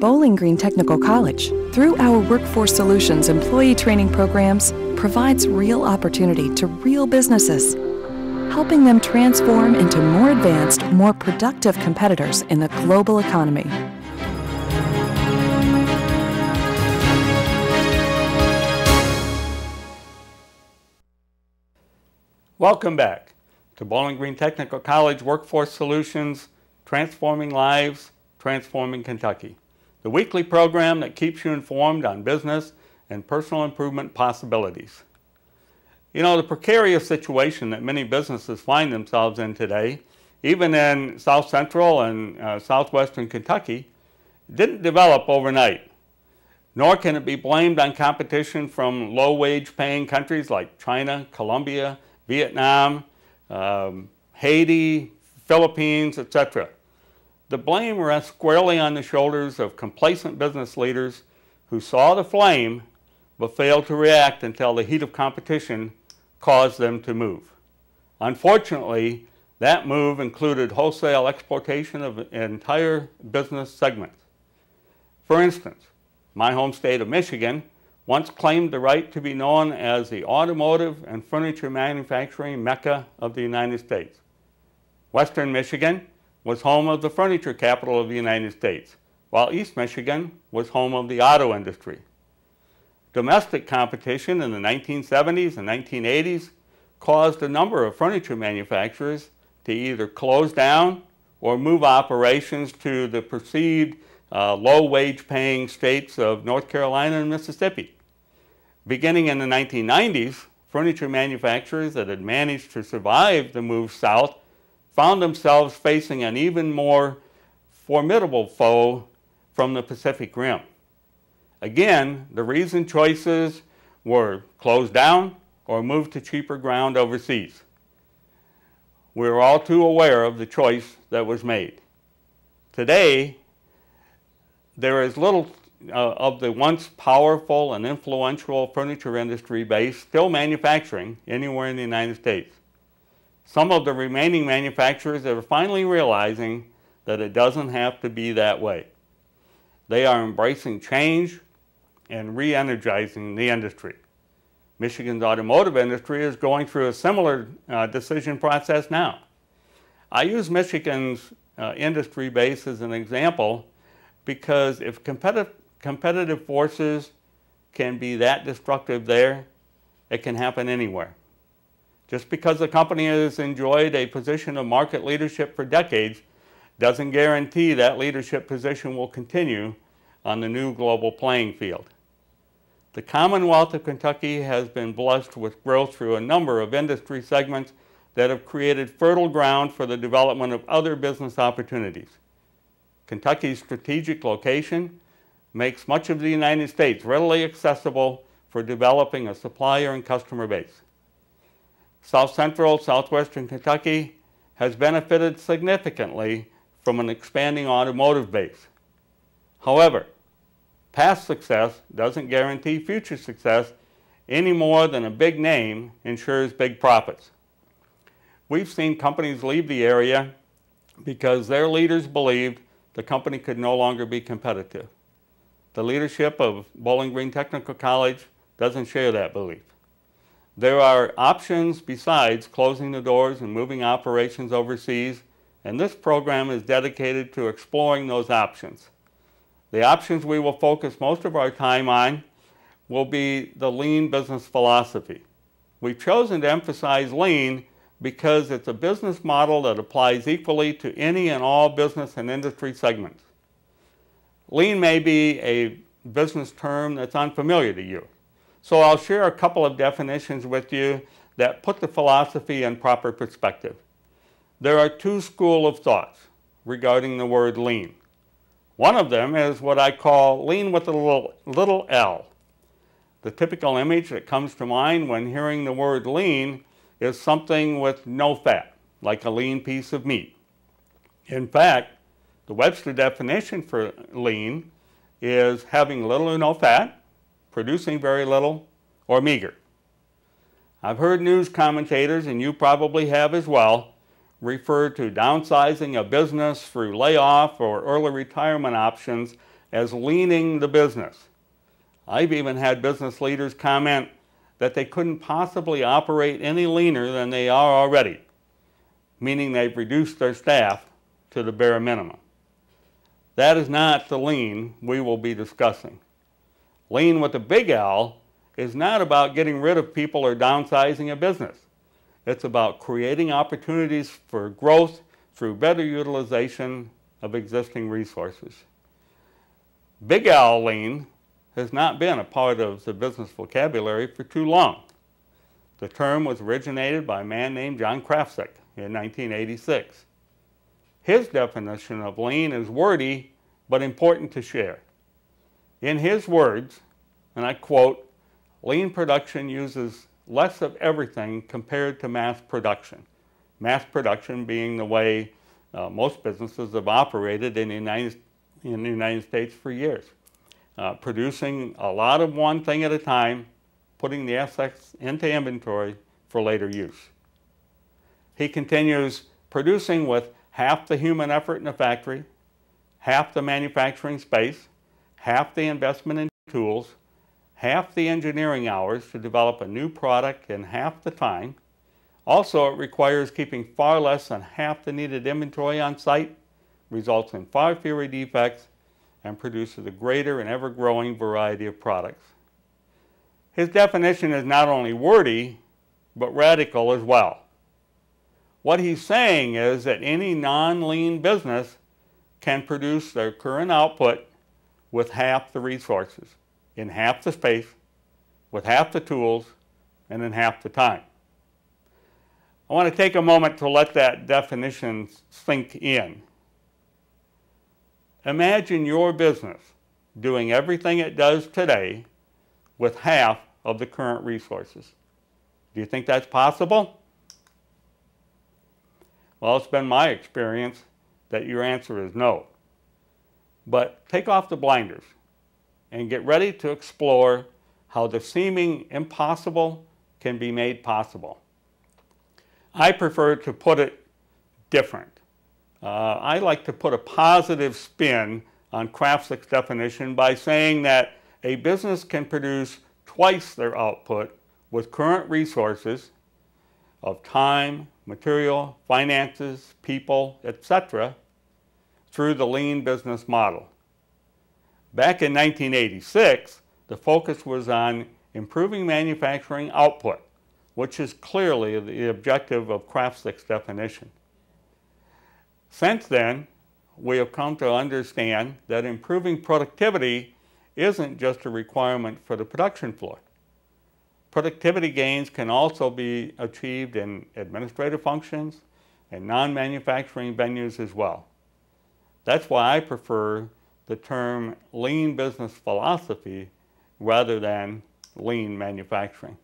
Bowling Green Technical College, through our Workforce Solutions employee training programs, provides real opportunity to real businesses, helping them transform into more advanced, more productive competitors in the global economy. Welcome back to Bowling Green Technical College Workforce Solutions, Transforming Lives, Transforming Kentucky, the weekly program that keeps you informed on business and personal improvement possibilities. You know, the precarious situation that many businesses find themselves in today, even in South Central and Southwestern Kentucky, didn't develop overnight, nor can it be blamed on competition from low-wage paying countries like China, Colombia, Vietnam, Haiti, Philippines, etc. The blame rests squarely on the shoulders of complacent business leaders who saw the flame but failed to react until the heat of competition caused them to move. Unfortunately, that move included wholesale exploitation of entire business segments. For instance, my home state of Michigan once claimed the right to be known as the automotive and furniture manufacturing mecca of the United States. Western Michigan was home of the furniture capital of the United States, while East Michigan was home of the auto industry. Domestic competition in the 1970s and 1980s caused a number of furniture manufacturers to either close down or move operations to the perceived low-wage paying states of North Carolina and Mississippi. Beginning in the 1990s, furniture manufacturers that had managed to survive the move south found themselves facing an even more formidable foe from the Pacific Rim. Again, the reason choices were close down or move to cheaper ground overseas. We're all too aware of the choice that was made. Today, there is little of the once powerful and influential furniture industry base still manufacturing anywhere in the United States. Some of the remaining manufacturers are finally realizing that it doesn't have to be that way. They are embracing change and re-energizing the industry. Michigan's automotive industry is going through a similar decision process now. I use Michigan's industry base as an example because if competitive forces can be that destructive there, it can happen anywhere. Just because a company has enjoyed a position of market leadership for decades doesn't guarantee that leadership position will continue on the new global playing field. The Commonwealth of Kentucky has been blessed with growth through a number of industry segments that have created fertile ground for the development of other business opportunities. Kentucky's strategic location makes much of the United States readily accessible for developing a supplier and customer base. South Central, Southwestern Kentucky has benefited significantly from an expanding automotive base. However, past success doesn't guarantee future success any more than a big name ensures big profits. We've seen companies leave the area because their leaders believed the company could no longer be competitive. The leadership of Bowling Green Technical College doesn't share that belief. There are options besides closing the doors and moving operations overseas, and this program is dedicated to exploring those options. The options we will focus most of our time on will be the lean business philosophy. We've chosen to emphasize lean because it's a business model that applies equally to any and all business and industry segments. Lean may be a business term that's unfamiliar to you, so I'll share a couple of definitions with you that put the philosophy in proper perspective. There are two schools of thoughts regarding the word lean. One of them is what I call lean with a little L. The typical image that comes to mind when hearing the word lean is something with no fat, like a lean piece of meat. In fact, the Webster definition for lean is having little or no fat, producing very little, or meager. I've heard news commentators, and you probably have as well, refer to downsizing a business through layoff or early retirement options as leaning the business. I've even had business leaders comment that they couldn't possibly operate any leaner than they are already, meaning they've reduced their staff to the bare minimum. That is not the lean we will be discussing. Lean with a big L is not about getting rid of people or downsizing a business. It's about creating opportunities for growth through better utilization of existing resources. Big L lean has not been a part of the business vocabulary for too long. The term was originated by a man named John Krafcik in 1986. His definition of lean is wordy but important to share. In his words, and I quote, "Lean production uses less of everything compared to mass production." Mass production being the way most businesses have operated in the United States for years. Producing a lot of one thing at a time, putting the assets into inventory for later use. He continues, producing with half the human effort in the factory, half the manufacturing space, half the investment in tools, half the engineering hours to develop a new product in half the time. Also, it requires keeping far less than half the needed inventory on site, results in far fewer defects, and produces a greater and ever-growing variety of products. His definition is not only wordy, but radical as well. What he's saying is that any non-lean business can produce their current output with half the resources, in half the space, with half the tools, and in half the time. I want to take a moment to let that definition sink in. Imagine your business doing everything it does today with half of the current resources. Do you think that's possible? Well, it's been my experience that your answer is no. But take off the blinders and get ready to explore how the seeming impossible can be made possible. I prefer to put it different. I like to put a positive spin on Krafcik's definition by saying that a business can produce twice their output with current resources of time, material, finances, people, etc., through the lean business model. Back in 1986, the focus was on improving manufacturing output, which is clearly the objective of Krafcik's definition. Since then, we have come to understand that improving productivity isn't just a requirement for the production floor. Productivity gains can also be achieved in administrative functions and non-manufacturing venues as well. That's why I prefer the term lean business philosophy rather than lean manufacturing.